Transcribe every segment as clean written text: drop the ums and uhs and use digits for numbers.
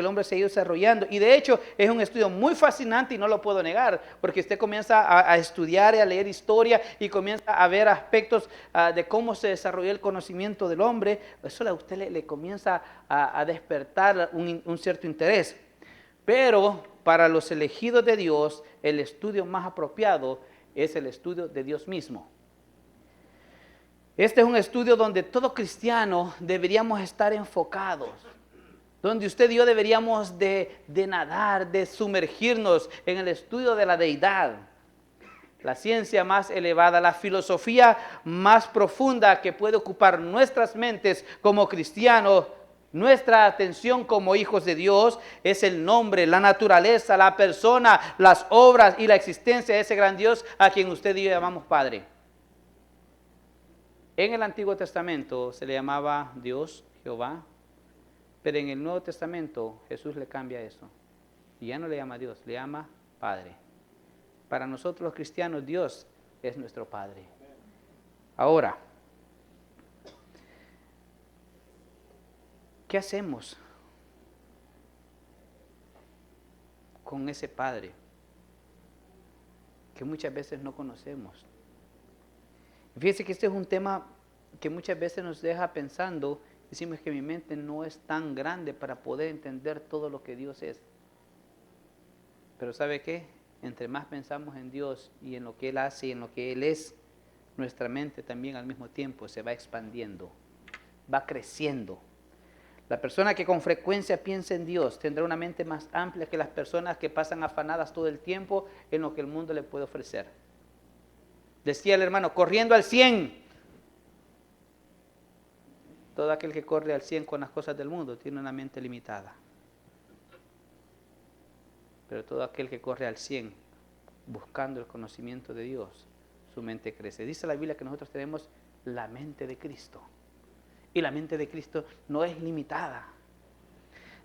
el hombre se ha ido desarrollando. Y de hecho es un estudio muy fascinante y no lo puedo negar, porque usted comienza a estudiar y a leer historia y comienza a ver aspectos de cómo se desarrolló el conocimiento del hombre. Eso a usted le comienza a despertar un cierto interés. Pero para los elegidos de Dios, el estudio más apropiado es el estudio de Dios mismo. Este es un estudio donde todo cristiano deberíamos estar enfocados, donde usted y yo deberíamos de nadar, de sumergirnos en el estudio de la deidad, la ciencia más elevada, la filosofía más profunda que puede ocupar nuestras mentes como cristianos. Nuestra atención como hijos de Dios es el nombre, la naturaleza, la persona, las obras y la existencia de ese gran Dios a quien usted y yo llamamos Padre. En el Antiguo Testamento se le llamaba Dios, Jehová, pero en el Nuevo Testamento Jesús le cambia eso. Y ya no le llama Dios, le llama Padre. Para nosotros los cristianos, Dios es nuestro Padre. Ahora, ¿qué hacemos con ese Padre que muchas veces no conocemos? Fíjense que este es un tema que muchas veces nos deja pensando. Decimos que mi mente no es tan grande para poder entender todo lo que Dios es. Pero ¿sabe qué? Entre más pensamos en Dios y en lo que Él hace y en lo que Él es, nuestra mente también al mismo tiempo se va expandiendo, va creciendo. La persona que con frecuencia piensa en Dios tendrá una mente más amplia que las personas que pasan afanadas todo el tiempo en lo que el mundo le puede ofrecer. Decía el hermano, corriendo al 100. Todo aquel que corre al 100 con las cosas del mundo tiene una mente limitada. Pero todo aquel que corre al 100 buscando el conocimiento de Dios, su mente crece. Dice la Biblia que nosotros tenemos la mente de Cristo. Y la mente de Cristo no es limitada.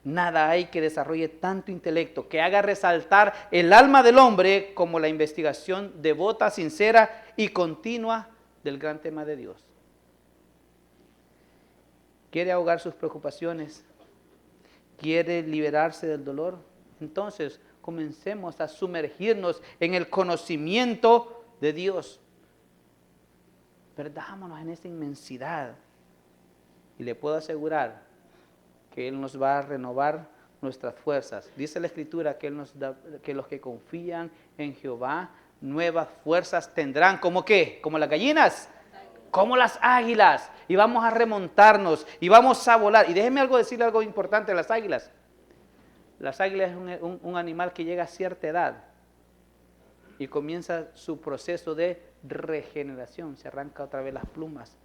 Nada hay que desarrolle tanto intelecto, que haga resaltar el alma del hombre como la investigación devota, sincera y continua del gran tema de Dios. ¿Quiere ahogar sus preocupaciones? ¿Quiere liberarse del dolor? Entonces, comencemos a sumergirnos en el conocimiento de Dios. Perdámonos en esa inmensidad. Y le puedo asegurar que Él nos va a renovar nuestras fuerzas. Dice la Escritura que Él nos da, que los que confían en Jehová, nuevas fuerzas tendrán. ¿Cómo qué? ¿Como las gallinas? Como las águilas. Y vamos a remontarnos y vamos a volar. Y déjeme decirle algo importante de las águilas. Las águilas es un animal que llega a cierta edad y comienza su proceso de regeneración. Se arranca otra vez las plumas,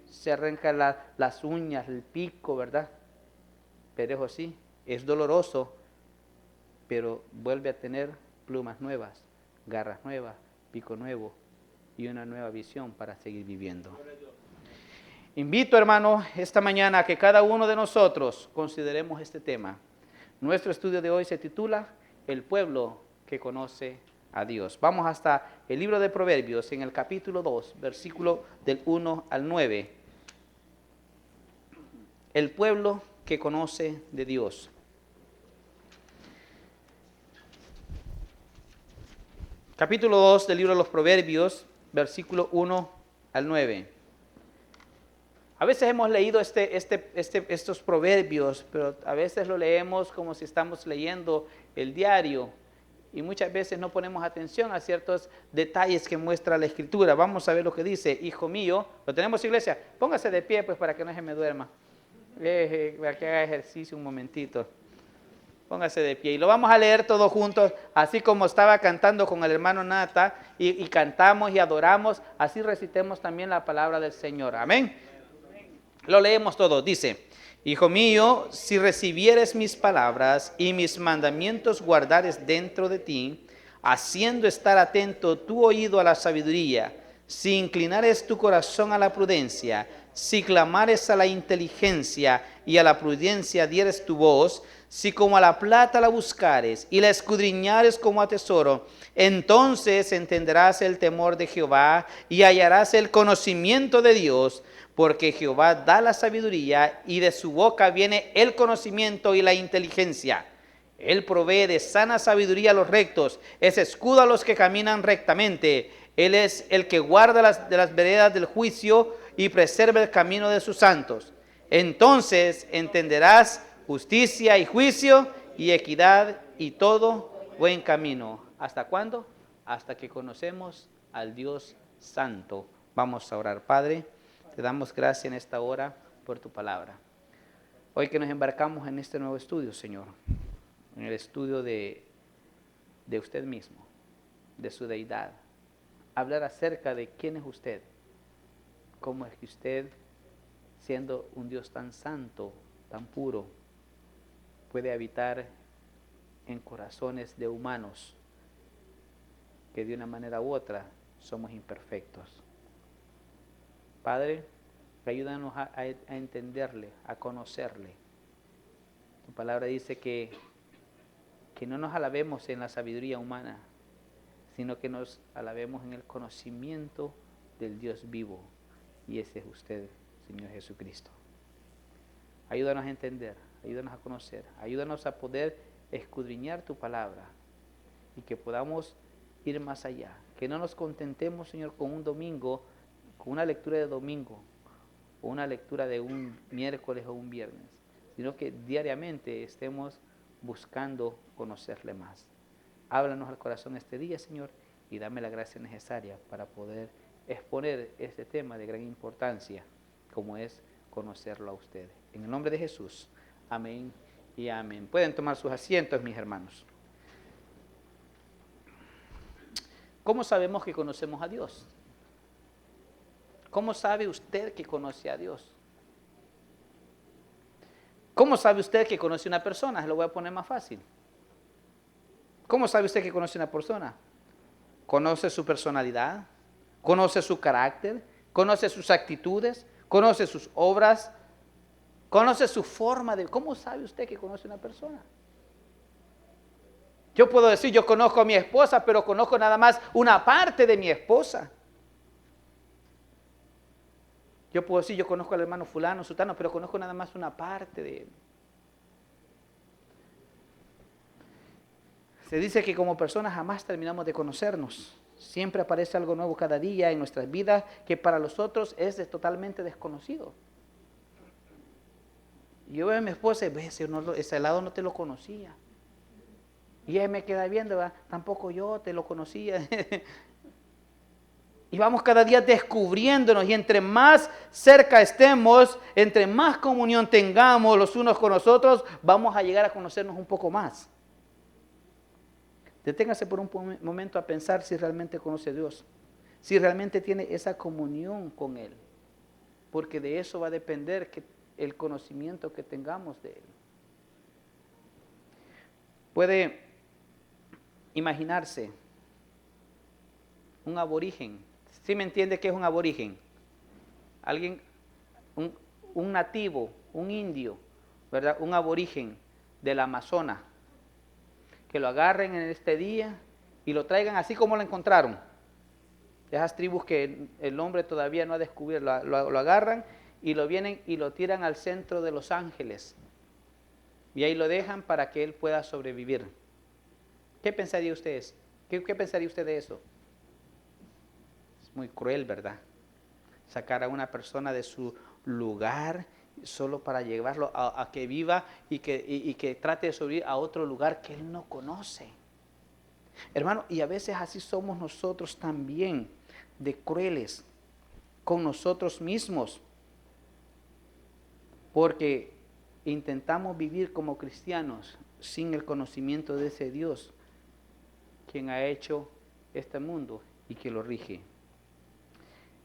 se arranca las uñas, el pico, ¿verdad? Pero eso sí, es doloroso, pero vuelve a tener plumas nuevas, garras nuevas, pico nuevo y una nueva visión para seguir viviendo. Invito, hermano, esta mañana a que cada uno de nosotros consideremos este tema. Nuestro estudio de hoy se titula El pueblo que conoce a Dios. Vamos hasta el libro de Proverbios en el capítulo 2, versículo del 1 al 9. El pueblo que conoce de Dios. Capítulo 2 del libro de los Proverbios, versículo 1 al 9. A veces hemos leído estos proverbios, pero a veces lo leemos como si estamos leyendo el diario y muchas veces no ponemos atención a ciertos detalles que muestra la Escritura. Vamos a ver lo que dice, hijo mío. ¿Lo tenemos, iglesia? Póngase de pie pues para que no se me duerma. Para que haga ejercicio un momentito. Póngase de pie y lo vamos a leer todos juntos, así como estaba cantando con el hermano Nata y cantamos y adoramos, así recitemos también la palabra del Señor. Amén. Lo leemos todos. Dice, hijo mío, si recibieres mis palabras y mis mandamientos guardares dentro de ti, haciendo estar atento tu oído a la sabiduría, si inclinares tu corazón a la prudencia, si clamares a la inteligencia y a la prudencia dieres tu voz, si como a la plata la buscares y la escudriñares como a tesoro, entonces entenderás el temor de Jehová y hallarás el conocimiento de Dios, porque Jehová da la sabiduría y de su boca viene el conocimiento y la inteligencia. Él provee de sana sabiduría a los rectos, es escudo a los que caminan rectamente. Él es el que guarda de las veredas del juicio y preserva el camino de sus santos. Entonces entenderás justicia y juicio y equidad y todo buen camino. ¿Hasta cuándo? Hasta que conocemos al Dios Santo. Vamos a orar. Padre, te damos gracias en esta hora por tu palabra. Hoy que nos embarcamos en este nuevo estudio, Señor, en el estudio de usted mismo, de su deidad. Hablar acerca de quién es usted, cómo es que usted, siendo un Dios tan santo, tan puro, puede habitar en corazones de humanos que de una manera u otra somos imperfectos. Padre, ayúdanos a entenderle, a conocerle. Tu palabra dice que no nos alabemos en la sabiduría humana, sino que nos alabemos en el conocimiento del Dios vivo. Y ese es usted, Señor Jesucristo. Ayúdanos a entender, ayúdanos a conocer, ayúdanos a poder escudriñar tu palabra y que podamos ir más allá. Que no nos contentemos, Señor, con un domingo, con una lectura de domingo, o una lectura de un miércoles o un viernes, sino que diariamente estemos buscando conocerle más. Háblanos al corazón este día, Señor, y dame la gracia necesaria para poder exponer este tema de gran importancia, como es conocerlo a usted. En el nombre de Jesús, amén y amén. Pueden tomar sus asientos, mis hermanos. ¿Cómo sabemos que conocemos a Dios? ¿Cómo sabe usted que conoce a Dios? ¿Cómo sabe usted que conoce a una persona? Se lo voy a poner más fácil. ¿Cómo sabe usted que conoce a una persona? Conoce su personalidad, conoce su carácter, conoce sus actitudes, conoce sus obras, conoce su forma de... ¿Cómo sabe usted que conoce a una persona? Yo puedo decir, yo conozco a mi esposa, pero conozco nada más una parte de mi esposa. Yo puedo decir, yo conozco al hermano fulano, sutano, pero conozco nada más una parte de él. Se dice que como personas jamás terminamos de conocernos. Siempre aparece algo nuevo cada día en nuestras vidas que para los otros es totalmente desconocido. Yo veo a mi esposa y ese helado no te lo conocía. Y ella me queda viendo, ¿verdad? Tampoco yo te lo conocía. Y vamos cada día descubriéndonos y entre más cerca estemos, entre más comunión tengamos los unos con los otros, vamos a llegar a conocernos un poco más. Deténgase por un momento a pensar si realmente conoce a Dios, si realmente tiene esa comunión con Él, porque de eso va a depender el conocimiento que tengamos de Él. Puede imaginarse un aborigen. ¿Sí me entiende qué es un aborigen? Alguien, un nativo, un indio, ¿verdad? Un aborigen del Amazonas, que lo agarren en este día y lo traigan así como lo encontraron. Esas tribus que el hombre todavía no ha descubierto, lo agarran y lo vienen y lo tiran al centro de Los Ángeles. Y ahí lo dejan para que él pueda sobrevivir. ¿Qué pensaría usted? ¿Qué pensaría usted de eso? Muy cruel, ¿verdad? Sacar a una persona de su lugar solo para llevarlo a que viva y que trate de sobrevivir a otro lugar que él no conoce. Hermano, y a veces así somos nosotros también, de crueles con nosotros mismos, porque intentamos vivir como cristianos sin el conocimiento de ese Dios, quien ha hecho este mundo y que lo rige.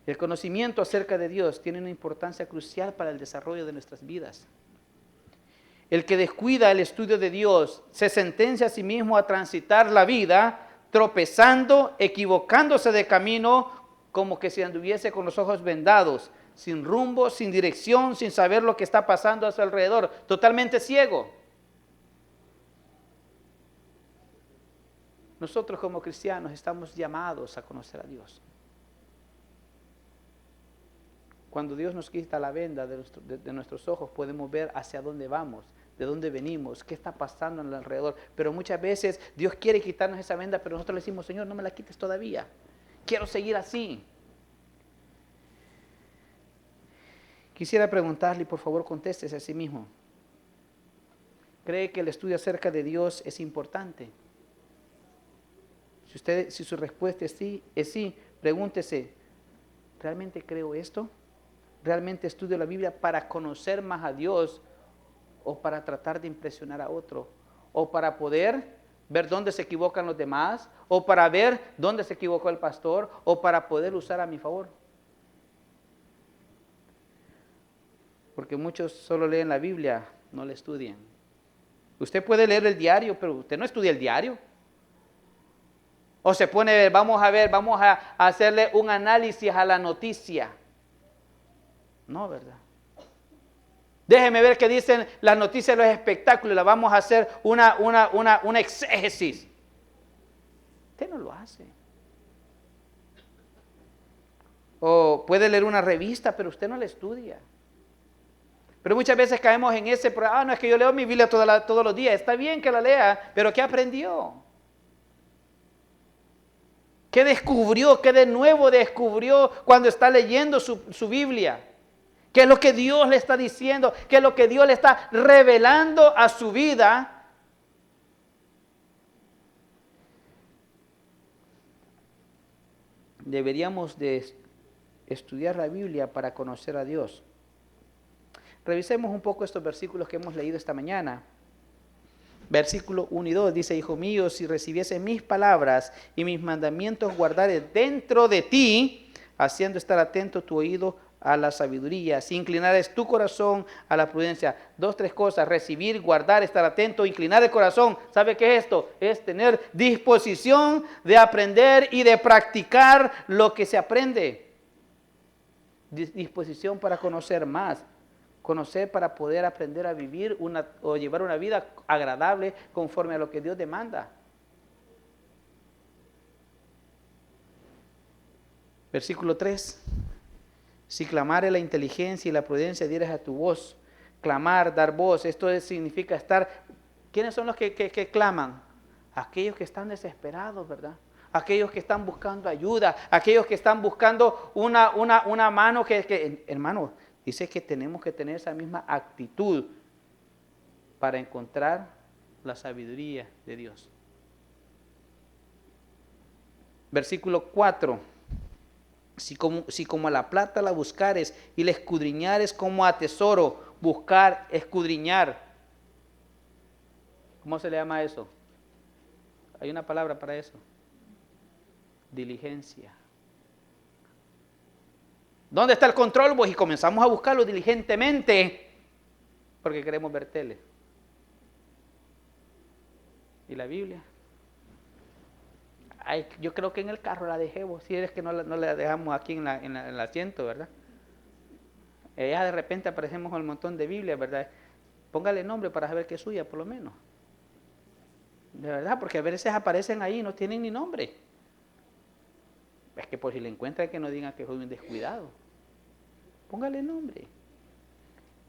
El conocimiento acerca de Dios tiene una importancia crucial para el desarrollo de nuestras vidas. El que descuida el estudio de Dios se sentencia a sí mismo a transitar la vida tropezando, equivocándose de camino, como que si anduviese con los ojos vendados, sin rumbo, sin dirección, sin saber lo que está pasando a su alrededor, totalmente ciego. Nosotros como cristianos estamos llamados a conocer a Dios. Cuando Dios nos quita la venda de nuestros ojos, podemos ver hacia dónde vamos, de dónde venimos, qué está pasando en el alrededor. Pero muchas veces Dios quiere quitarnos esa venda, pero nosotros le decimos, Señor, no me la quites todavía. Quiero seguir así. Quisiera preguntarle, y por favor contéstese a sí mismo. ¿Cree que el estudio acerca de Dios es importante? Si su respuesta es sí, pregúntese, ¿realmente creo esto? ¿Realmente estudio la Biblia para conocer más a Dios o para tratar de impresionar a otro? ¿O para poder ver dónde se equivocan los demás? ¿O para ver dónde se equivocó el pastor? ¿O para poder usar a mi favor? Porque muchos solo leen la Biblia, no la estudian. Usted puede leer el diario, pero usted no estudia el diario. O se pone, vamos a hacerle un análisis a la noticia. No, ¿verdad? Déjeme ver qué dicen las noticias de los espectáculos. La vamos a hacer una exégesis. Usted no lo hace. O puede leer una revista, pero usted no la estudia. Pero muchas veces caemos en ese, no es que yo leo mi Biblia todos los días. Está bien que la lea, pero ¿qué aprendió? ¿Qué descubrió? ¿Qué de nuevo descubrió cuando está leyendo su Biblia? ¿Qué es lo que Dios le está diciendo? ¿Qué es lo que Dios le está revelando a su vida? Deberíamos de estudiar la Biblia para conocer a Dios. Revisemos un poco estos versículos que hemos leído esta mañana. Versículo 1 y 2 dice, hijo mío, si recibiese mis palabras y mis mandamientos guardares dentro de ti, haciendo estar atento tu oído a la sabiduría, si inclinares tu corazón a la prudencia. 2, 3 cosas: recibir, guardar, estar atento, inclinar el corazón. ¿Sabe qué es esto? Es tener disposición de aprender y de practicar lo que se aprende. Disposición para conocer más. Conocer para poder aprender a vivir o llevar una vida agradable conforme a lo que Dios demanda. Versículo 3. Si clamare la inteligencia y la prudencia dieres a tu voz. Clamar, dar voz, esto significa estar. ¿Quiénes son los que claman? Aquellos que están desesperados, ¿verdad? Aquellos que están buscando ayuda, aquellos que están buscando una mano hermano, dice que tenemos que tener esa misma actitud para encontrar la sabiduría de Dios. Versículo 4. Si como a la plata la buscares y la escudriñares como a tesoro, buscar, escudriñar. ¿Cómo se le llama eso? Hay una palabra para eso. Diligencia. ¿Dónde está el control? Pues y comenzamos a buscarlo diligentemente porque queremos ver tele. ¿Y la Biblia? Ay, yo creo que en el carro la dejemos, si es que no la dejamos aquí en el asiento, ¿verdad? Ya de repente aparecemos con un montón de Biblias, ¿verdad? Póngale nombre para saber que es suya, por lo menos. De verdad, porque a veces aparecen ahí y no tienen ni nombre. Es que por si le encuentran, que no digan que fue un descuidado. Póngale nombre.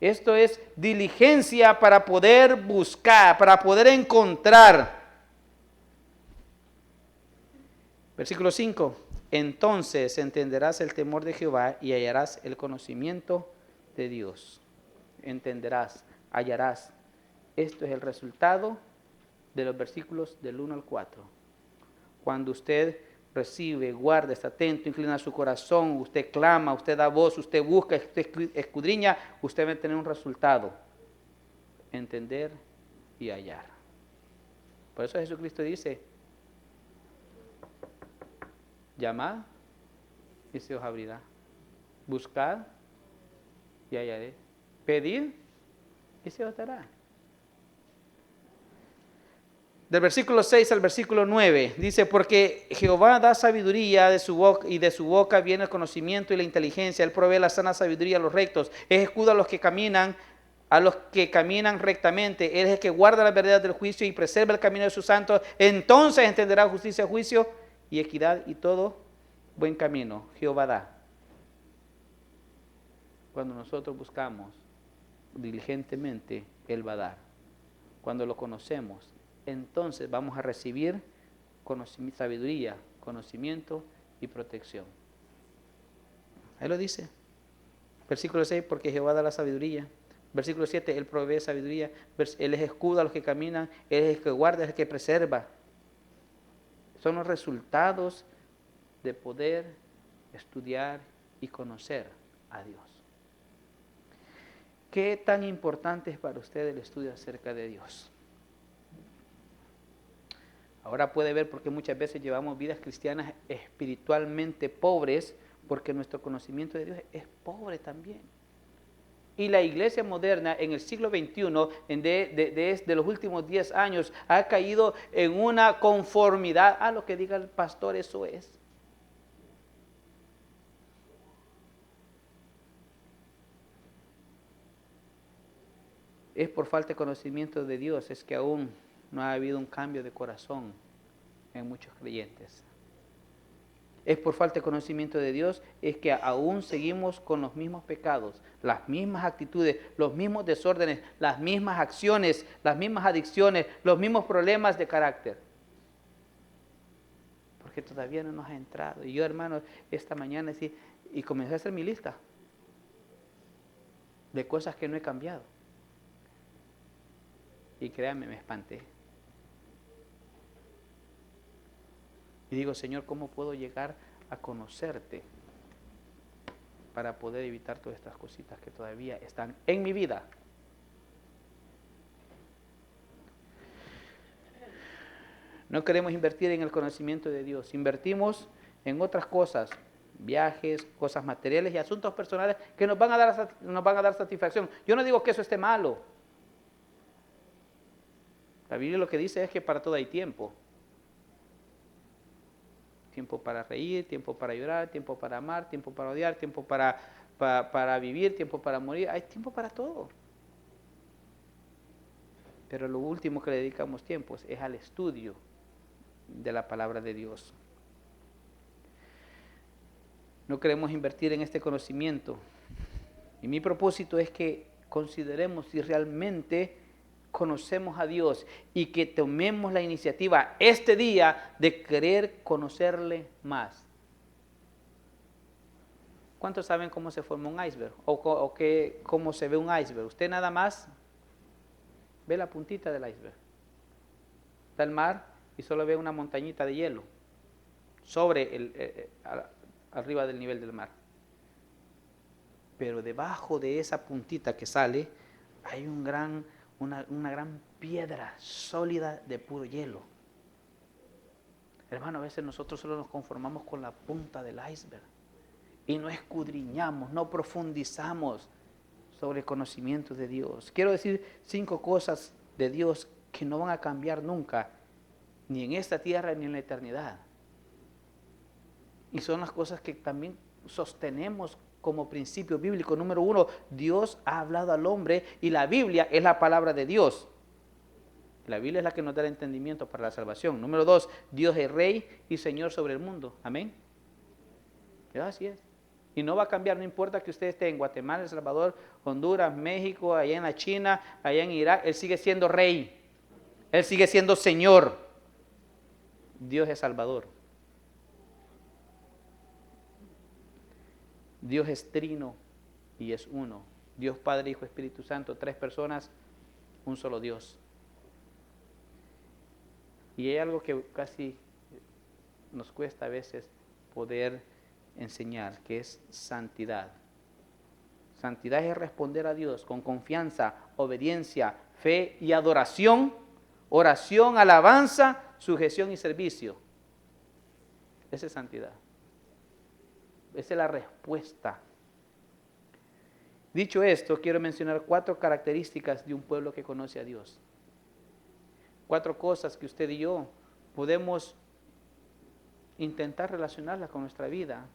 Esto es diligencia para poder buscar, para poder encontrar. Versículo 5. Entonces entenderás el temor de Jehová y hallarás el conocimiento de Dios. Entenderás, hallarás. Esto es el resultado de los versículos del 1 al 4. Cuando usted recibe, guarda, está atento, inclina su corazón, usted clama, usted da voz, usted busca, usted escudriña, usted va a tener un resultado. Entender y hallar. Por eso Jesucristo dice, llamad y se os abrirá. Buscad y hallaré. Pedid y se os dará. Del versículo 6 al versículo 9 dice, porque Jehová da sabiduría de su boca, y de su boca viene el conocimiento y la inteligencia. Él provee la sana sabiduría a los rectos. Es escudo a los que caminan rectamente. Él es el que guarda las verdades del juicio y preserva el camino de sus santos. Entonces entenderá justicia, juicio y equidad y todo buen camino. Jehová da. Cuando nosotros buscamos diligentemente, Él va a dar. Cuando lo conocemos, entonces vamos a recibir sabiduría, conocimiento y protección. Ahí lo dice. Versículo 6, porque Jehová da la sabiduría. Versículo 7, Él provee sabiduría. Él es escudo a los que caminan, Él es el que guarda, es el que preserva. Son los resultados de poder estudiar y conocer a Dios. ¿Qué tan importante es para usted el estudio acerca de Dios? Ahora puede ver por qué muchas veces llevamos vidas cristianas espiritualmente pobres, porque nuestro conocimiento de Dios es pobre también. Y la iglesia moderna en el siglo XXI, de los últimos 10 años, ha caído en una conformidad a lo que diga el pastor, eso es. Es por falta de conocimiento de Dios, es que aún no ha habido un cambio de corazón en muchos creyentes. Es por falta de conocimiento de Dios, es que aún seguimos con los mismos pecados, las mismas actitudes, los mismos desórdenes, las mismas acciones, las mismas adicciones, los mismos problemas de carácter. Porque todavía no nos ha entrado. Y yo, hermano, esta mañana sí, y comencé a hacer mi lista de cosas que no he cambiado. Y créanme, me espanté. Y digo, Señor, ¿cómo puedo llegar a conocerte para poder evitar todas estas cositas que todavía están en mi vida? No queremos invertir en el conocimiento de Dios, invertimos en otras cosas, viajes, cosas materiales y asuntos personales que nos van a dar satisfacción. Yo no digo que eso esté malo. La Biblia lo que dice es que para todo hay tiempo. Tiempo para reír, tiempo para llorar, tiempo para amar, tiempo para odiar, tiempo para vivir, tiempo para morir. Hay tiempo para todo. Pero lo último que le dedicamos tiempo es al estudio de la palabra de Dios. No queremos invertir en este conocimiento. Y mi propósito es que consideremos si realmente conocemos a Dios y que tomemos la iniciativa este día de querer conocerle más. ¿Cuántos saben cómo se forma un iceberg? O cómo se ve un iceberg. Usted nada más ve la puntita del iceberg. Está el mar y solo ve una montañita de hielo sobre arriba del nivel del mar. Pero debajo de esa puntita que sale hay una gran piedra sólida de puro hielo. Hermano, a veces nosotros solo nos conformamos con la punta del iceberg y no escudriñamos, no profundizamos sobre el conocimiento de Dios. Quiero decir 5 cosas de Dios que no van a cambiar nunca, ni en esta tierra ni en la eternidad. Y son las cosas que también sostenemos como principio bíblico. Número 1, Dios ha hablado al hombre y la Biblia es la palabra de Dios. La Biblia es la que nos da el entendimiento para la salvación. Número 2, Dios es Rey y Señor sobre el mundo. Amén. Así es. Y no va a cambiar, no importa que usted esté en Guatemala, El Salvador, Honduras, México, allá en la China, allá en Irak. Él sigue siendo Rey. Él sigue siendo Señor. Dios es Salvador. Dios es trino y es uno. Dios Padre, Hijo, Espíritu Santo, 3 personas, un solo Dios. Y hay algo que casi nos cuesta a veces poder enseñar, que es santidad. Santidad es responder a Dios con confianza, obediencia, fe y adoración, oración, alabanza, sujeción y servicio. Esa es santidad. Esa es la respuesta. Dicho esto, quiero mencionar 4 características de un pueblo que conoce a Dios. 4 cosas que usted y yo podemos intentar relacionarlas con nuestra vida.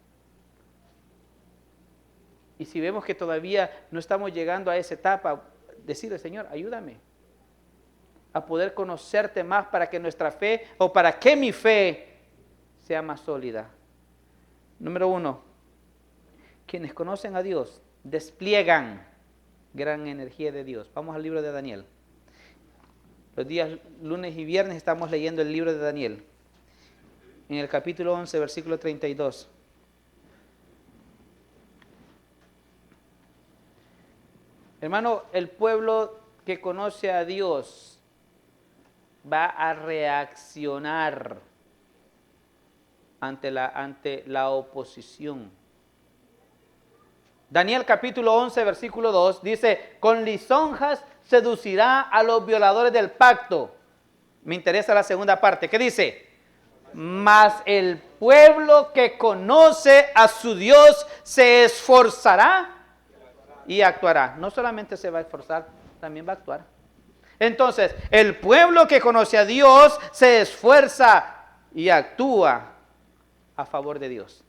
Y si vemos que todavía no estamos llegando a esa etapa, decirle, Señor, ayúdame a poder conocerte más para que nuestra fe, o para que mi fe sea más sólida. Número 1, quienes conocen a Dios despliegan gran energía de Dios. Vamos al libro de Daniel. Los días lunes y viernes estamos leyendo el libro de Daniel. En el capítulo 11, versículo 32. Hermano, el pueblo que conoce a Dios va a reaccionar ante la oposición. Daniel capítulo 11, versículo 2 dice, con lisonjas seducirá a los violadores del pacto. Me interesa la segunda parte. ¿Qué dice? Mas el pueblo que conoce a su Dios se esforzará y actuará. No solamente se va a esforzar, también va a actuar. Entonces, el pueblo que conoce a Dios se esfuerza y actúa a favor de Dios.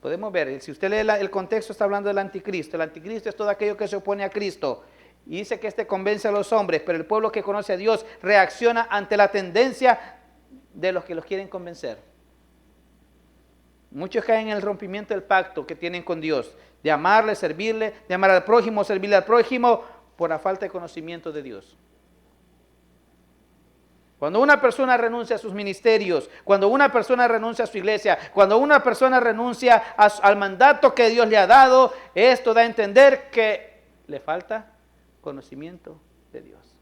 Podemos ver, si usted lee el contexto, está hablando del anticristo. El anticristo es todo aquello que se opone a Cristo. Y dice que este convence a los hombres, pero el pueblo que conoce a Dios reacciona ante la tendencia de los que los quieren convencer. Muchos caen en el rompimiento del pacto que tienen con Dios, de amarle, servirle, de amar al prójimo, servirle al prójimo, por la falta de conocimiento de Dios. Cuando una persona renuncia a sus ministerios, cuando una persona renuncia a su iglesia, cuando una persona renuncia al mandato que Dios le ha dado, esto da a entender que le falta conocimiento de Dios.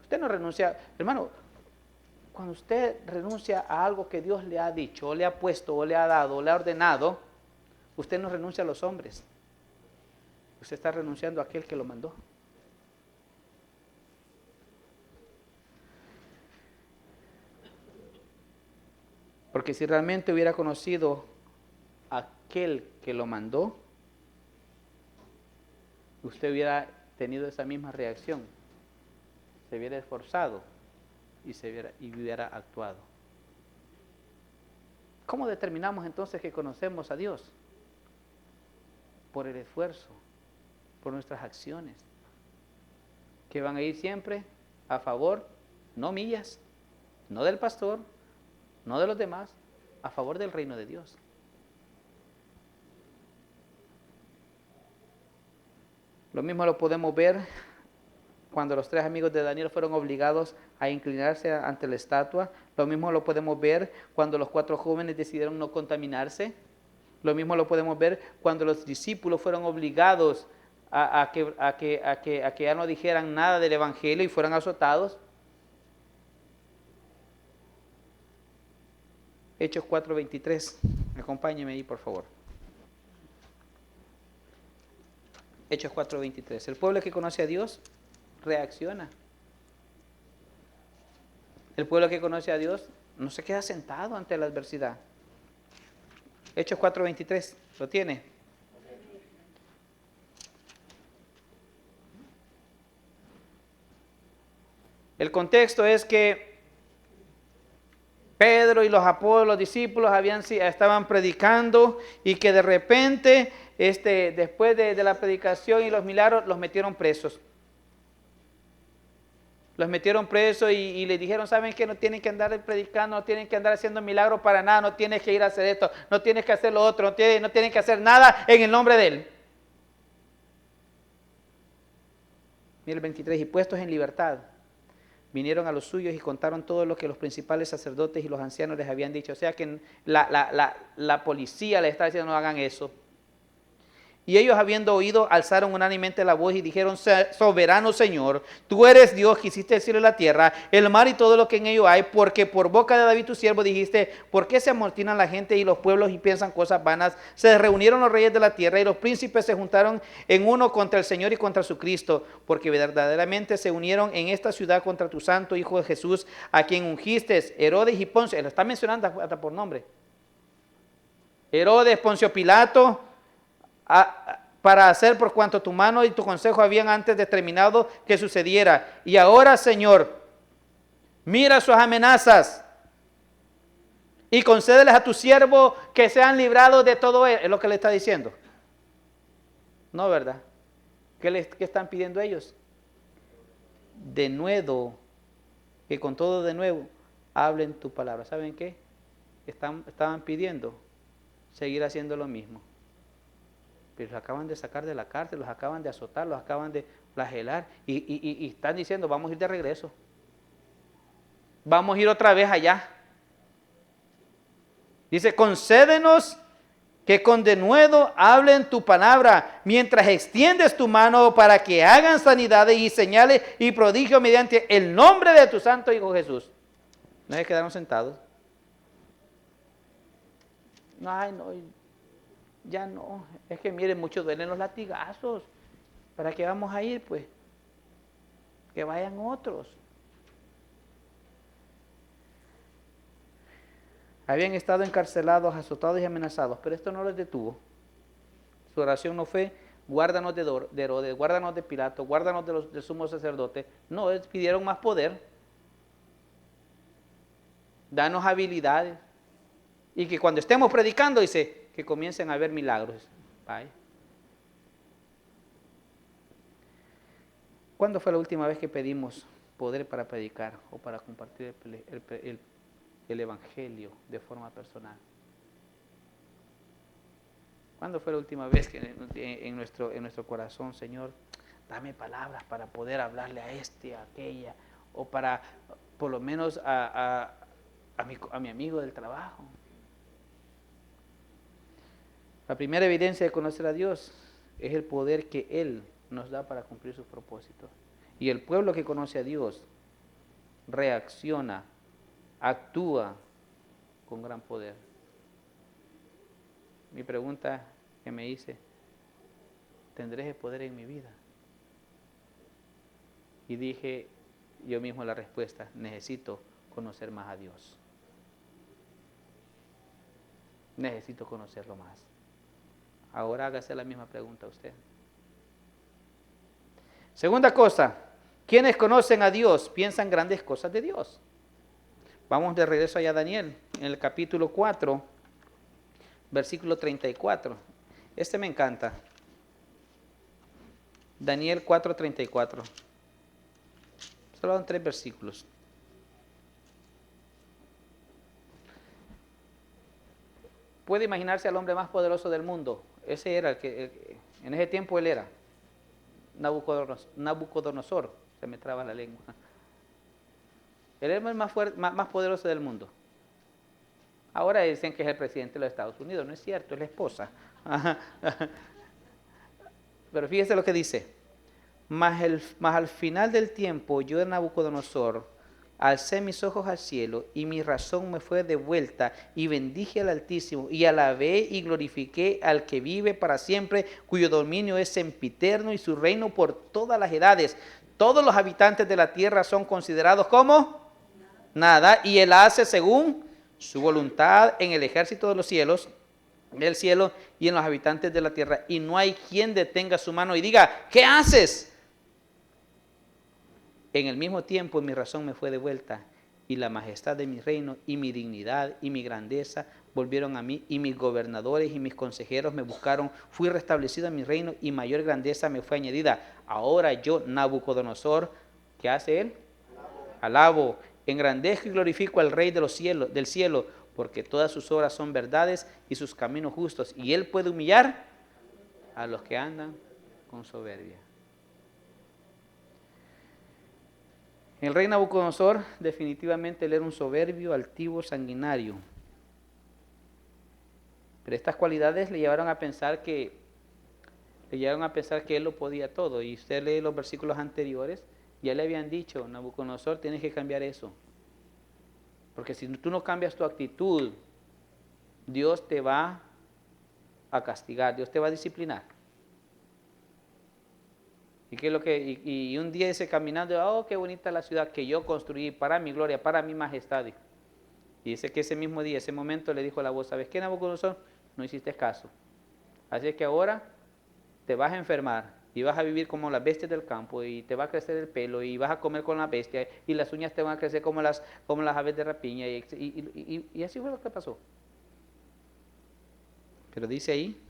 Usted no renuncia, hermano, cuando usted renuncia a algo que Dios le ha dicho, o le ha puesto, o le ha dado, o le ha ordenado, usted no renuncia a los hombres. Usted está renunciando a aquel que lo mandó. Porque si realmente hubiera conocido a aquel que lo mandó, usted hubiera tenido esa misma reacción. Se hubiera esforzado y hubiera actuado. ¿Cómo determinamos entonces que conocemos a Dios? Por el esfuerzo, por nuestras acciones, que van a ir siempre a favor, no mías, no del pastor, no de los demás, a favor del reino de Dios. Lo mismo lo podemos ver cuando los 3 amigos de Daniel fueron obligados a inclinarse ante la estatua. Lo mismo lo podemos ver cuando los 4 jóvenes decidieron no contaminarse. Lo mismo lo podemos ver cuando los discípulos fueron obligados a que ya no dijeran nada del evangelio y fueran azotados. Hechos 4:23. Acompáñeme ahí, por favor. Hechos 4:23. El pueblo que conoce a Dios reacciona. El pueblo que conoce a Dios no se queda sentado ante la adversidad. Hechos 4:23. ¿Lo tiene? El contexto es que Pedro y los discípulos estaban predicando y que de repente, después de la predicación y los milagros, los metieron presos. Los metieron presos y les dijeron, ¿saben qué? No tienen que andar predicando, no tienen que andar haciendo milagros para nada, no tienes que ir a hacer esto, no tienes que hacer lo otro, no tienen que hacer nada en el nombre de Él. Mira el 23, y puestos en libertad, vinieron a los suyos y contaron todo lo que los principales sacerdotes y los ancianos les habían dicho. O sea que la policía les está diciendo no hagan eso. Y ellos, habiendo oído, alzaron unánimemente la voz y dijeron, soberano Señor, tú eres Dios que hiciste el cielo y la tierra, el mar y todo lo que en ello hay, porque por boca de David tu siervo dijiste, ¿por qué se amotinan la gente y los pueblos y piensan cosas vanas? Se reunieron los reyes de la tierra y los príncipes se juntaron en uno contra el Señor y contra su Cristo, porque verdaderamente se unieron en esta ciudad contra tu santo Hijo de Jesús, a quien ungiste, Herodes y Poncio. Lo está mencionando hasta por nombre. Herodes, Poncio Pilato, para hacer por cuanto tu mano y tu consejo habían antes determinado que sucediera. Y ahora, Señor, mira sus amenazas y concédeles a tu siervo que sean librados de todo él. Es lo que le está diciendo. No, ¿verdad? ¿Qué están pidiendo ellos? De nuevo, que con todo de nuevo hablen tu palabra. ¿Saben qué? Estaban pidiendo seguir haciendo lo mismo. pero los acaban de sacar de la cárcel, los acaban de azotar, los acaban de flagelar y están diciendo, vamos a ir de regreso. Vamos a ir otra vez allá. Dice, concédenos que con denuedo hablen tu palabra, mientras extiendes tu mano para que hagan sanidades y señales y prodigios mediante el nombre de tu santo Hijo Jesús. No se quedaron sentados. No, ay, no, ya no. Es que miren, muchos duelen los latigazos. ¿Para qué vamos a ir, pues? Que vayan otros. Habían estado encarcelados, azotados y amenazados, pero esto no los detuvo. Su oración no fue, guárdanos de Herodes, guárdanos de Pilato, guárdanos del sumo sacerdote. No, ellos pidieron más poder. Danos habilidades. Y que cuando estemos predicando, dice, que comiencen a haber milagros. Vaya. ¿Cuándo fue la última vez que pedimos poder para predicar o para compartir el evangelio de forma personal? ¿Cuándo fue la última vez que en nuestro corazón, Señor, dame palabras para poder hablarle a este, a aquella, o para por lo menos a mi amigo del trabajo? La primera evidencia de conocer a Dios es el poder que Él nos da para cumplir sus propósitos. Y el pueblo que conoce a Dios reacciona, actúa con gran poder. Mi pregunta que me hice, ¿tendré ese poder en mi vida? Y dije yo mismo la respuesta, necesito conocer más a Dios. Necesito conocerlo más. Ahora hágase la misma pregunta a usted. Segunda cosa, quienes conocen a Dios piensan grandes cosas de Dios. Vamos de regreso allá a Daniel, en el capítulo 4, versículo 34. Este me encanta. Daniel 4:34. Solo son 3 versículos. Puede imaginarse al hombre más poderoso del mundo. Ese era en ese tiempo él era Nabucodonosor. Se me traba la lengua. Él era el más poderoso del mundo. Ahora dicen que es el presidente de los Estados Unidos. No es cierto, es la esposa. Pero fíjese lo que dice. Mas al final del tiempo, yo de Nabucodonosor alcé mis ojos al cielo y mi razón me fue devuelta y bendije al Altísimo y alabé y glorifiqué al que vive para siempre, cuyo dominio es sempiterno y su reino por todas las edades. Todos los habitantes de la tierra son considerados como nada, y él hace según su voluntad en el ejército de los cielos, del cielo y en los habitantes de la tierra, y no hay quien detenga su mano y diga, ¿qué haces? En el mismo tiempo mi razón me fue devuelta y la majestad de mi reino y mi dignidad y mi grandeza volvieron a mí y mis gobernadores y mis consejeros me buscaron. Fui restablecido en mi reino y mayor grandeza me fue añadida. Ahora yo, Nabucodonosor, ¿qué hace él? Alabo, engrandezco y glorifico al Rey de los cielos, del cielo, porque todas sus obras son verdades y sus caminos justos. Y él puede humillar a los que andan con soberbia. El rey Nabucodonosor, definitivamente él era un soberbio, altivo, sanguinario. Pero estas cualidades le llevaron a pensar que él lo podía todo. Y usted lee los versículos anteriores, ya le habían dicho, Nabucodonosor, tienes que cambiar eso. Porque si tú no cambias tu actitud, Dios te va a castigar, Dios te va a disciplinar. Y un día dice caminando, oh, qué bonita la ciudad que yo construí para mi gloria, para mi majestad. Y dice que ese mismo día, ese momento le dijo a la voz, ¿sabes qué, Nabucodonosor? No hiciste caso. Así que ahora te vas a enfermar y vas a vivir como las bestias del campo y te va a crecer el pelo y vas a comer con la bestia y las uñas te van a crecer como las aves de rapiña. Y así fue lo que pasó. Pero dice ahí,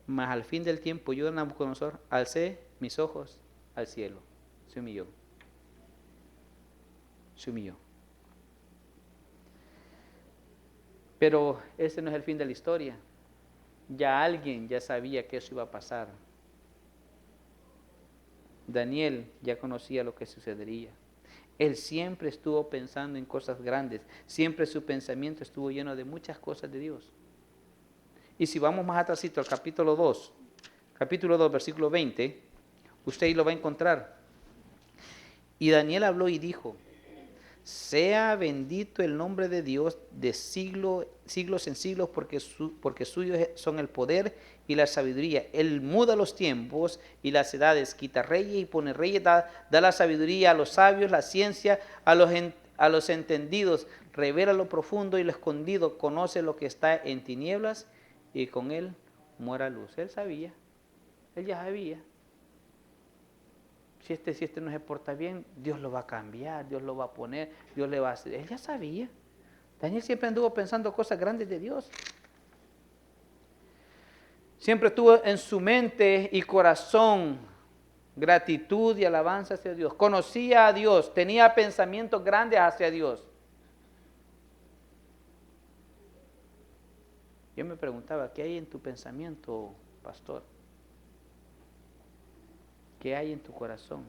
mas al fin del tiempo yo, Nabucodonosor, alcé mis ojos al cielo. Se humilló. Se humilló. Pero ese no es el fin de la historia. Ya alguien ya sabía que eso iba a pasar. Daniel ya conocía lo que sucedería. Él siempre estuvo pensando en cosas grandes. Siempre su pensamiento estuvo lleno de muchas cosas de Dios. Y si vamos más atrásito al capítulo 2, versículo 20, usted ahí lo va a encontrar. Y Daniel habló y dijo: sea bendito el nombre de Dios de siglos en siglos, porque suyos son el poder y la sabiduría. Él muda los tiempos y las edades, quita reyes y pone reyes, da la sabiduría a los sabios, la ciencia a los entendidos, revela lo profundo y lo escondido, conoce lo que está en tinieblas y con él muera luz. Él sabía, él ya sabía. Si este no se porta bien, Dios lo va a cambiar, Dios lo va a poner, Dios le va a hacer. Él ya sabía. Daniel siempre anduvo pensando cosas grandes de Dios. Siempre tuvo en su mente y corazón gratitud y alabanza hacia Dios. Conocía a Dios, tenía pensamientos grandes hacia Dios. Yo me preguntaba, ¿qué hay en tu pensamiento, pastor? ¿Qué hay en tu corazón?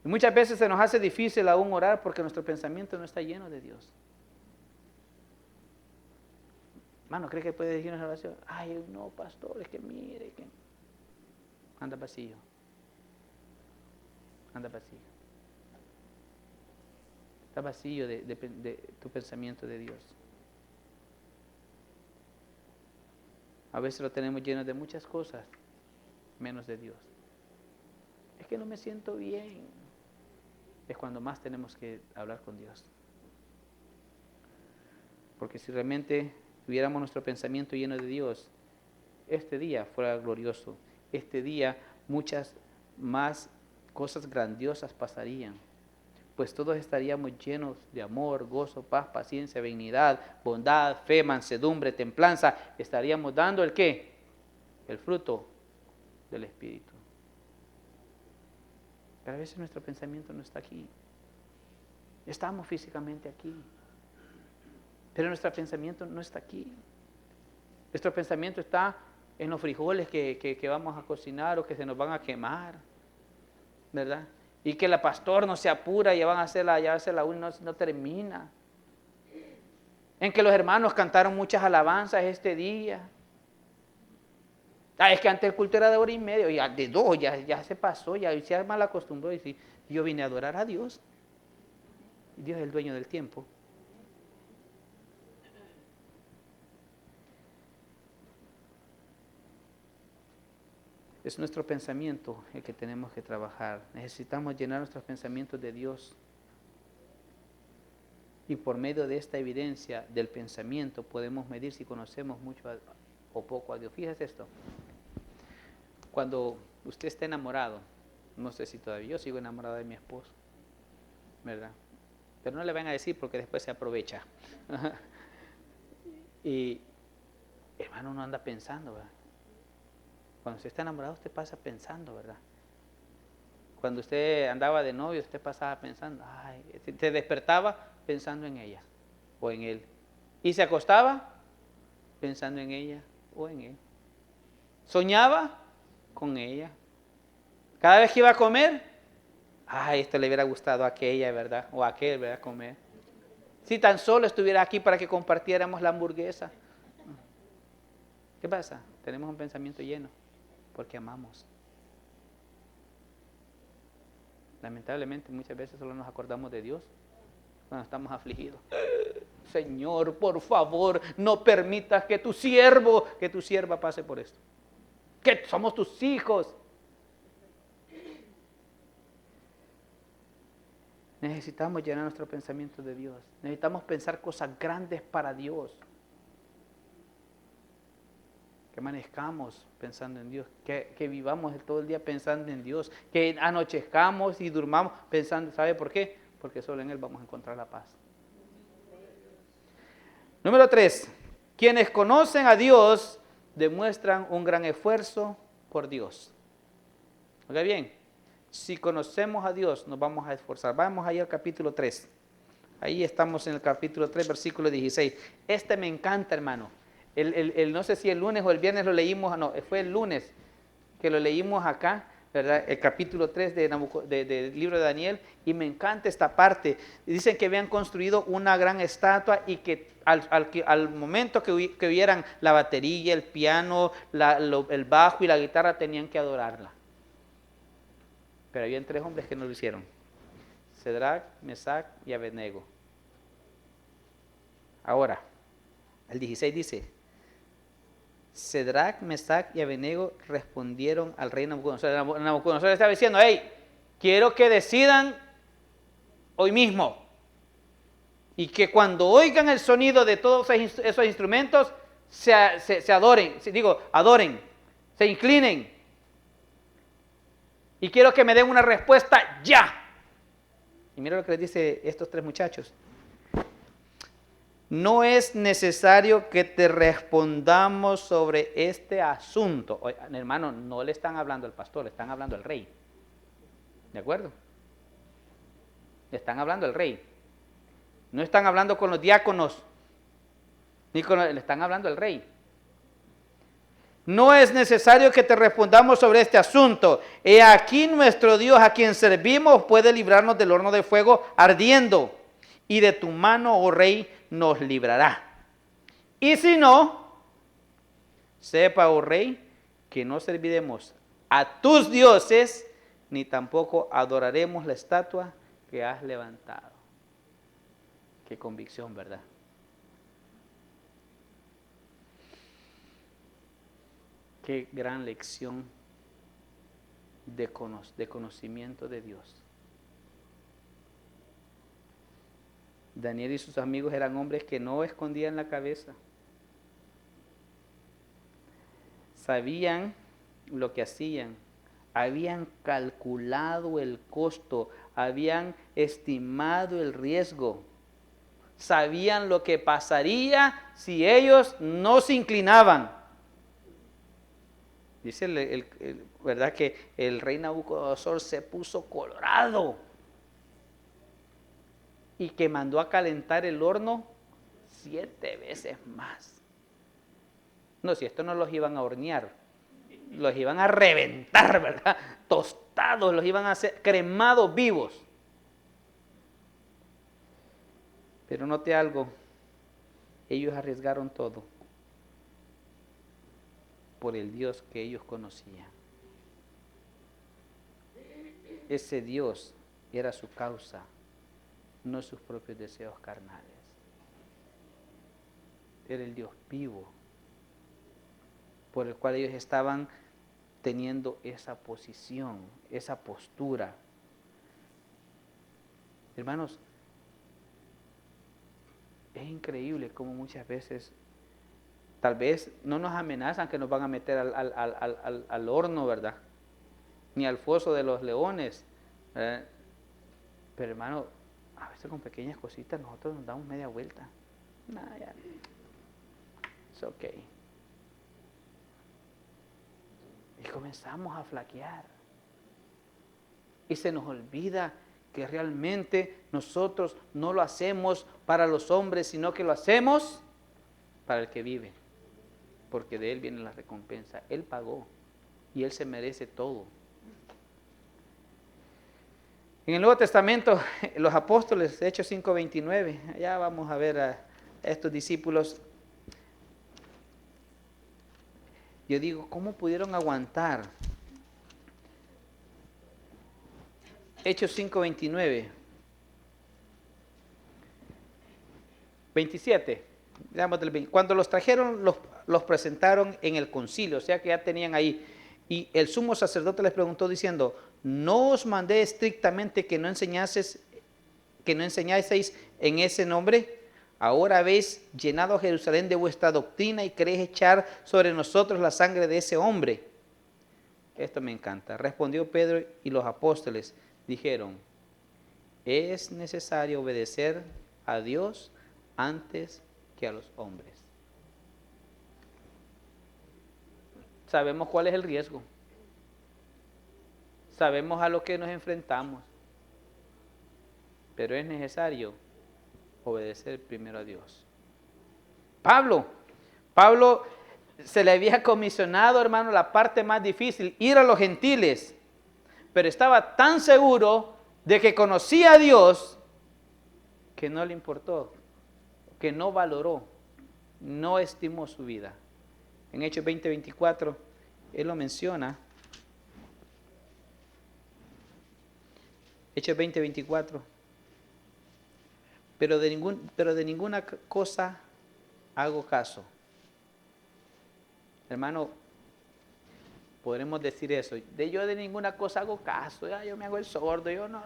Y muchas veces se nos hace difícil aún orar porque nuestro pensamiento no está lleno de Dios. Hermano, ¿cree que puede decir una oración? Ay, no, pastor, es que mire, que anda vacío. Anda vacío. Está vacío de tu pensamiento de Dios. A veces lo tenemos lleno de muchas cosas, menos de Dios. Es que no me siento bien. Es cuando más tenemos que hablar con Dios. Porque si realmente tuviéramos nuestro pensamiento lleno de Dios, este día fuera glorioso. Este día muchas más cosas grandiosas pasarían. Pues todos estaríamos llenos de amor, gozo, paz, paciencia, benignidad, bondad, fe, mansedumbre, templanza. Estaríamos dando ¿el qué? El fruto del Espíritu. Pero a veces nuestro pensamiento no está aquí. Estamos físicamente aquí, pero nuestro pensamiento no está aquí. Nuestro pensamiento está en los frijoles que vamos a cocinar o que se nos van a quemar, ¿verdad? Y que la pastor no se apura, ya van a hacer la una, no termina. En que los hermanos cantaron muchas alabanzas este día. Es que antes el culto era de 1:30, ya de 2, ya se pasó, ya se mal acostumbró. Y yo vine a adorar a Dios. Dios es el dueño del tiempo. Es nuestro pensamiento el que tenemos que trabajar. Necesitamos llenar nuestros pensamientos de Dios. Y por medio de esta evidencia del pensamiento podemos medir si conocemos mucho o poco a Dios. Fíjese esto. Cuando usted está enamorado, no sé si todavía, yo sigo enamorado de mi esposo, ¿verdad? Pero no le van a decir porque después se aprovecha. Y hermano, uno anda pensando, ¿verdad? Cuando usted está enamorado, usted pasa pensando, ¿verdad? Cuando usted andaba de novio, usted pasaba pensando, se despertaba pensando en ella o en él. Y se acostaba pensando en ella o en él. Soñaba con ella. Cada vez que iba a comer, esto le hubiera gustado a aquella, ¿verdad? O a aquel, ¿verdad? Comer. Si tan solo estuviera aquí para que compartiéramos la hamburguesa. ¿Qué pasa? Tenemos un pensamiento lleno porque amamos. Lamentablemente muchas veces solo nos acordamos de Dios cuando estamos afligidos. Señor, por favor, no permitas que tu sierva pase por esto. Que somos tus hijos. Necesitamos llenar nuestro pensamiento de Dios. Necesitamos pensar cosas grandes para Dios. Que amanezcamos pensando en Dios, que vivamos todo el día pensando en Dios, que anochezcamos y durmamos pensando, ¿sabe por qué? Porque solo en Él vamos a encontrar la paz. Número 3, quienes conocen a Dios demuestran un gran esfuerzo por Dios. Oiga bien, si conocemos a Dios nos vamos a esforzar. Vamos ahí al capítulo 3. Ahí estamos en el capítulo 3, versículo 16. Este me encanta, hermano. No sé si el lunes o el viernes lo leímos, no, fue el lunes que lo leímos acá, ¿verdad? El capítulo 3 del libro de Daniel, y me encanta esta parte. Dicen que habían construido una gran estatua y que al momento que oyeran la batería, el piano, el bajo y la guitarra, tenían que adorarla. Pero habían 3 hombres que no lo hicieron: Cedrac, Mesac y Abednego. Ahora, el 16 dice: Cedrac, Mesac y Abednego respondieron al rey Nabucodonosor. Nabucodonosor estaba diciendo: hey, quiero que decidan hoy mismo, y que cuando oigan el sonido de todos esos instrumentos, se adoren, adoren, se inclinen. Y quiero que me den una respuesta ya. Y mira lo que les dice estos 3 muchachos: no es necesario que te respondamos sobre este asunto. Oye, hermano, no le están hablando al pastor, le están hablando al rey. ¿De acuerdo? Le están hablando al rey. No están hablando con los diáconos, le están hablando al rey. No es necesario que te respondamos sobre este asunto. He aquí nuestro Dios, a quien servimos, puede librarnos del horno de fuego ardiendo, y de tu mano, oh rey, nos librará. Y si no, sepa, oh rey, que no serviremos a tus dioses, ni tampoco adoraremos la estatua que has levantado. Qué convicción, ¿verdad? Qué gran lección de conocimiento de Dios. Daniel y sus amigos eran hombres que no escondían la cabeza. Sabían lo que hacían, habían calculado el costo, habían estimado el riesgo, sabían lo que pasaría si ellos no se inclinaban. Dice ¿verdad? Que el rey Nabucodonosor se puso colorado y que mandó a calentar el horno 7 veces más. No, si esto no los iban a hornear, los iban a reventar, ¿verdad? Tostados, los iban a hacer cremados vivos. Pero note algo, ellos arriesgaron todo por el Dios que ellos conocían. Ese Dios era su causa, no sus propios deseos carnales. Era el Dios vivo, por el cual ellos estaban teniendo esa posición, esa postura. Hermanos, es increíble cómo muchas veces, tal vez no nos amenazan que nos van a meter al horno, ¿verdad? Ni al foso de los leones. Pero hermano, a veces con pequeñas cositas nosotros nos damos media vuelta. Nah, ya. It's okay. Y comenzamos a flaquear. Y se nos olvida que realmente nosotros no lo hacemos para los hombres, sino que lo hacemos para el que vive. Porque de Él viene la recompensa. Él pagó y Él se merece todo. En el Nuevo Testamento, los apóstoles, Hechos 5:29, allá vamos a ver a estos discípulos. Yo digo, ¿cómo pudieron aguantar? Hechos 5:29. 27. Cuando los trajeron, los presentaron en el concilio, o sea que ya tenían ahí. Y el sumo sacerdote les preguntó diciendo: ¿no os mandé estrictamente que no enseñaseis en ese nombre? Ahora habéis llenado a Jerusalén de vuestra doctrina y queréis echar sobre nosotros la sangre de ese hombre. Esto me encanta. Respondió Pedro y los apóstoles dijeron: es necesario obedecer a Dios antes que a los hombres. Sabemos cuál es el riesgo. Sabemos a lo que nos enfrentamos. Pero es necesario obedecer primero a Dios. Pablo Pablo se le había comisionado, hermano, la parte más difícil, ir a los gentiles. Pero estaba tan seguro de que conocía a Dios que no le importó, que no valoró, no estimó su vida. En Hechos 20:24, él lo menciona. Hechos 20:24. Pero de ninguna cosa hago caso. Hermano, podremos decir eso. Yo de ninguna cosa hago caso. Yo me hago el sordo. Yo no.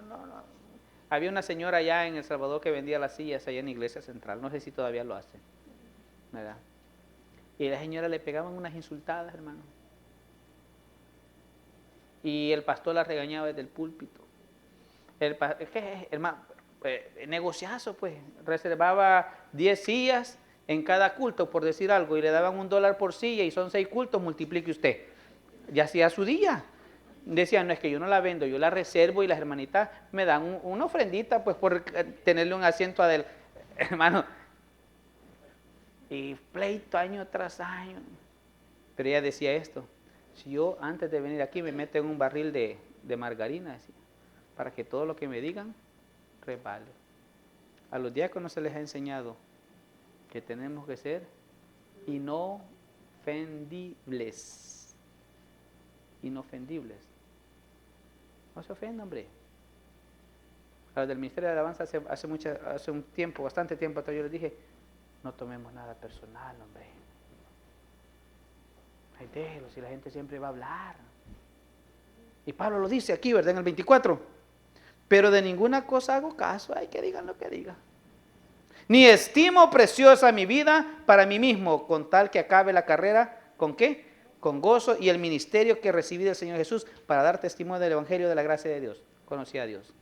Había una señora allá en El Salvador que vendía las sillas allá en Iglesia Central. No sé si todavía lo hace, ¿verdad? Y a la señora le pegaban unas insultadas, hermano. Y el pastor la regañaba desde el púlpito. Hermano, negociazo, pues. Reservaba 10 sillas en cada culto, por decir algo, y le daban $1 por silla, y son 6 cultos, multiplique usted. Ya hacía su día. Decían, no, es que yo no la vendo, yo la reservo, y las hermanitas me dan una ofrendita, pues, por tenerle un asiento a del hermano. Y pleito año tras año. Pero ella decía esto: si yo antes de venir aquí me meto en un barril de margarina, decía, para que todo lo que me digan resbale. A los diáconos se les ha enseñado que tenemos que ser inofendibles. Inofendibles. No se ofenda, hombre. A los del Ministerio de Alabanza hace un tiempo, bastante tiempo atrás, yo les dije, no tomemos nada personal, hombre. Ay, déjelo, si la gente siempre va a hablar. Y Pablo lo dice aquí, ¿verdad? En el 24. Pero de ninguna cosa hago caso, hay que digan lo que digan. Ni estimo preciosa mi vida para mí mismo, con tal que acabe la carrera, ¿con qué? Con gozo, y el ministerio que recibí del Señor Jesús, para dar testimonio del Evangelio de la gracia de Dios. Conocí a Dios.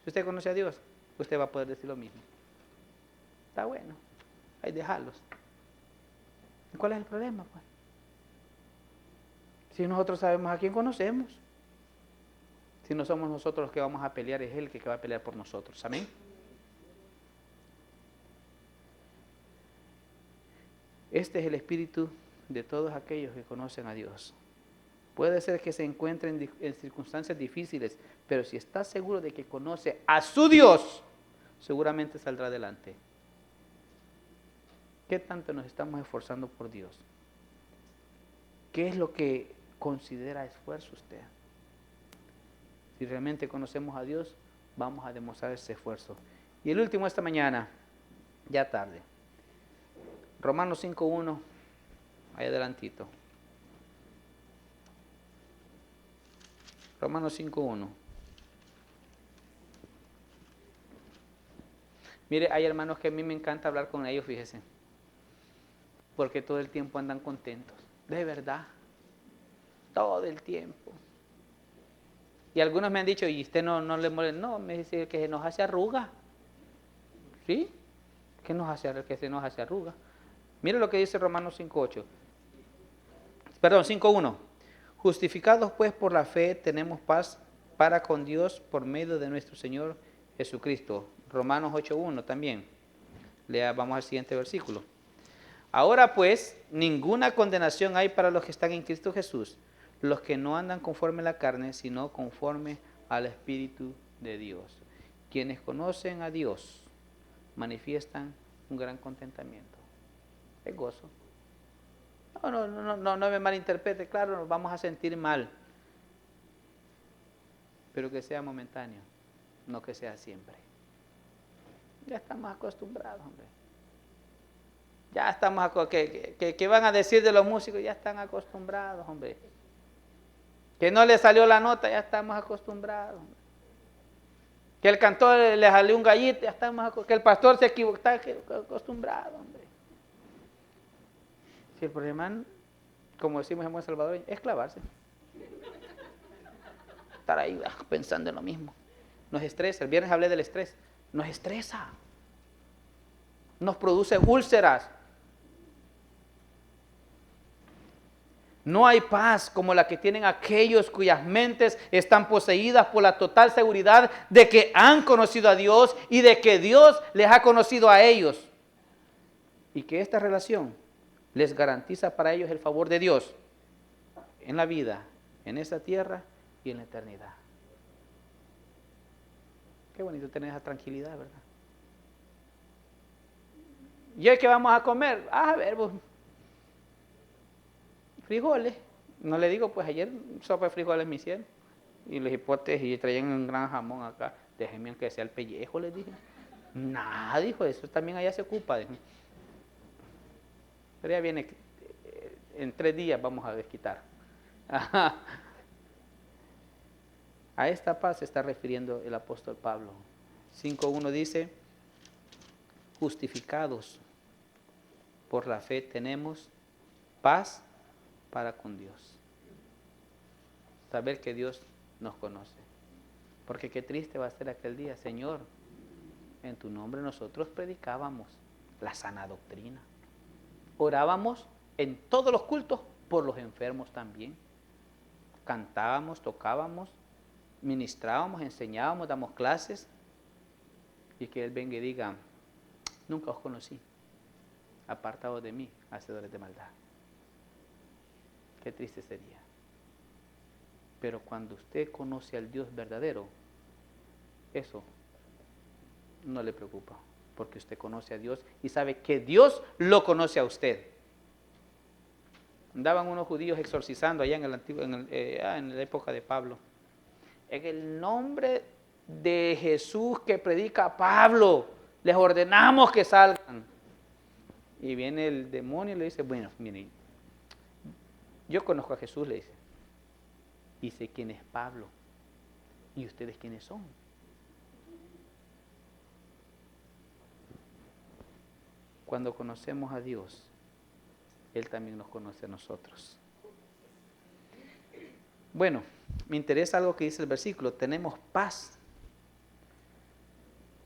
Si usted conoce a Dios, usted va a poder decir lo mismo. Está bueno, hay que dejarlos. ¿Y cuál es el problema, pues? Si nosotros sabemos a quién conocemos. Si no somos nosotros los que vamos a pelear, es Él que va a pelear por nosotros. Amén. Este es el espíritu de todos aquellos que conocen a Dios. Puede ser que se encuentren en circunstancias difíciles, pero si está seguro de que conoce a su Dios, seguramente saldrá adelante. ¿Qué tanto nos estamos esforzando por Dios? ¿Qué es lo que considera esfuerzo usted? Si realmente conocemos a Dios, vamos a demostrar ese esfuerzo. Y el último esta mañana, ya tarde. Romanos 5:1, ahí adelantito. Romanos 5:1. Mire, hay hermanos que a mí me encanta hablar con ellos, fíjese. Porque todo el tiempo andan contentos. De verdad. Todo el tiempo. Y algunos me han dicho, ¿y usted no le molesta? No, me dice que se nos hace arruga. ¿Sí? Que se nos hace arruga. Mire lo que dice Romanos 5:8. Perdón, 5:1. Justificados pues por la fe tenemos paz para con Dios por medio de nuestro Señor Jesucristo. Romanos 8:1 también. Vamos al siguiente versículo. Ahora pues, ninguna condenación hay para los que están en Cristo Jesús, los que no andan conforme a la carne, sino conforme al Espíritu de Dios. Quienes conocen a Dios manifiestan un gran contentamiento. Es gozo. No me malinterprete, claro, nos vamos a sentir mal, pero que sea momentáneo, no que sea siempre. Ya estamos acostumbrados, hombre. Ya estamos ¿qué van a decir de los músicos? Ya están acostumbrados, hombre. Que no le salió la nota, ya estamos acostumbrados, hombre. Que el cantor le salió un gallito, ya estamos acostumbrados. Que el pastor se equivocó, está acostumbrado, hombre. Si el problema, como decimos en buen salvadoreño, es clavarse. Estar ahí pensando en lo mismo. Nos estresa. El viernes hablé del estrés. Nos estresa. Nos produce úlceras. No hay paz como la que tienen aquellos cuyas mentes están poseídas por la total seguridad de que han conocido a Dios y de que Dios les ha conocido a ellos. Y que esta relación les garantiza para ellos el favor de Dios en la vida, en esta tierra y en la eternidad. Qué bonito tener esa tranquilidad, ¿verdad? ¿Y hoy qué vamos a comer? A ver, pues, frijoles. No le digo, pues ayer sopa de frijoles me hicieron. Y los hipotes y traían un gran jamón acá. Déjenme que sea el pellejo, les dije. Nada, dijo, eso también allá se ocupa. Dijo. Pero ya viene, en 3 días vamos a desquitar. Ajá. A esta paz se está refiriendo el apóstol Pablo. 5.1 dice, justificados por la fe tenemos paz para con Dios. Saber que Dios nos conoce. Porque qué triste va a ser aquel día, Señor, en tu nombre nosotros predicábamos la sana doctrina. Orábamos en todos los cultos por los enfermos también. Cantábamos, tocábamos, ministrábamos, enseñábamos, damos clases. Y que Él venga y diga, nunca os conocí, apartados de mí, hacedores de maldad. Qué triste sería. Pero cuando usted conoce al Dios verdadero, eso no le preocupa, porque usted conoce a Dios y sabe que Dios lo conoce a usted. Andaban unos judíos exorcizando allá en la época de Pablo. En el nombre de Jesús que predica Pablo, les ordenamos que salgan. Y viene el demonio y le dice, bueno, miren, yo conozco a Jesús, le dice, y sé quién es Pablo, y ustedes quiénes son. Cuando conocemos a Dios, Él también nos conoce a nosotros. Bueno, me interesa algo que dice el versículo, tenemos paz,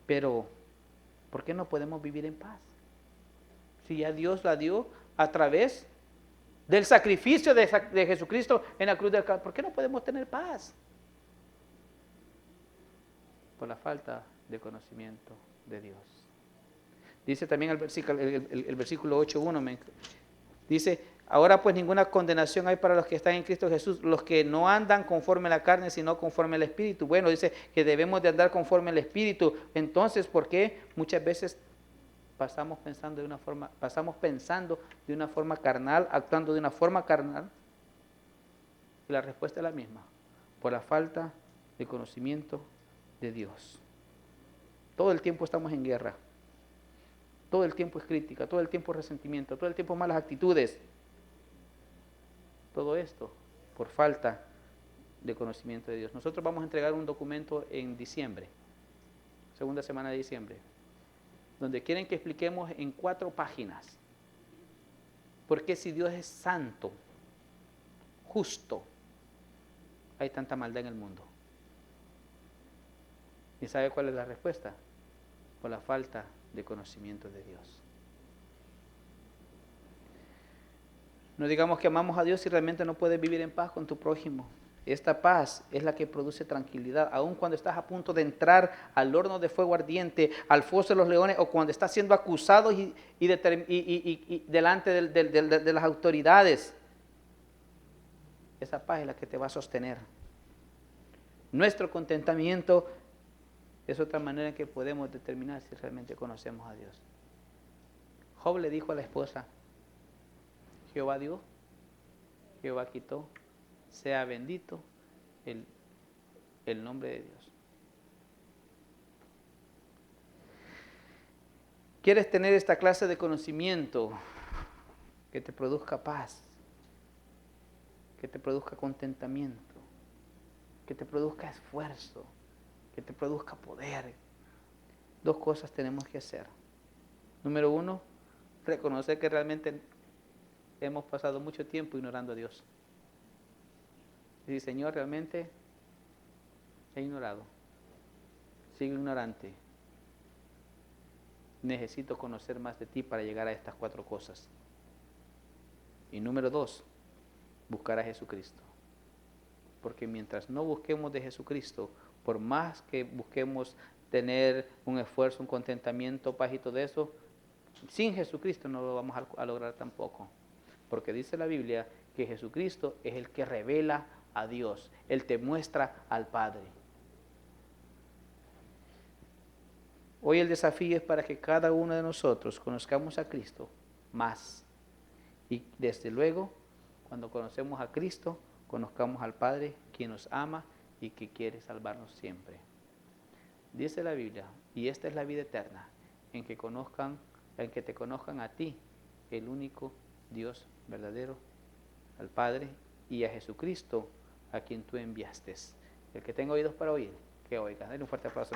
pero ¿por qué no podemos vivir en paz? Si ya Dios la dio a través del sacrificio de Jesucristo en la cruz del Calvario, ¿por qué no podemos tener paz? Por la falta de conocimiento de Dios. Dice también el versículo 8.1, dice, ahora pues ninguna condenación hay para los que están en Cristo Jesús, los que no andan conforme a la carne, sino conforme al Espíritu. Bueno, dice que debemos de andar conforme al Espíritu. Entonces, ¿por qué muchas veces pasamos pensando de una forma carnal, actuando de una forma carnal? Y la respuesta es la misma, por la falta de conocimiento de Dios. Todo el tiempo estamos en guerra. Todo el tiempo es crítica, todo el tiempo es resentimiento, todo el tiempo malas actitudes. Todo esto por falta de conocimiento de Dios. Nosotros vamos a entregar un documento en diciembre, segunda semana de diciembre, donde quieren que expliquemos en 4 páginas por qué si Dios es santo, justo, hay tanta maldad en el mundo. ¿Y sabe cuál es la respuesta? Por la falta de conocimiento de Dios. No digamos que amamos a Dios si realmente no puedes vivir en paz con tu prójimo. Esta paz es la que produce tranquilidad, aun cuando estás a punto de entrar al horno de fuego ardiente, al foso de los leones, o cuando estás siendo acusado y delante de las autoridades. Esa paz es la que te va a sostener. Nuestro contentamiento es otra manera en que podemos determinar si realmente conocemos a Dios. Job le dijo a la esposa, Jehová dio, Jehová quitó, sea bendito el nombre de Dios. ¿Quieres tener esta clase de conocimiento que te produzca paz, que te produzca contentamiento, que te produzca esfuerzo, que te produzca poder? 2 cosas tenemos que hacer. Número 1, reconocer que realmente hemos pasado mucho tiempo ignorando a Dios. Y decir, Señor, realmente he ignorado, sigo ignorante. Necesito conocer más de ti para llegar a estas 4 cosas. Y número 2, buscar a Jesucristo. Porque mientras no busquemos de Jesucristo, por más que busquemos tener un esfuerzo, un contentamiento, paz y todo eso, Sin Jesucristo no lo vamos a lograr tampoco. Porque dice la Biblia que Jesucristo es el que revela a Dios. Él te muestra al Padre. Hoy el desafío es para que cada uno de nosotros conozcamos a Cristo más. Y desde luego, cuando conocemos a Cristo, conozcamos al Padre, quien nos ama y que quiere salvarnos siempre. Dice la Biblia, y esta es la vida eterna, en que te conozcan a ti, el único Dios verdadero, al Padre y a Jesucristo, a quien tú enviaste. El que tenga oídos para oír, que oiga. Dale un fuerte aplauso.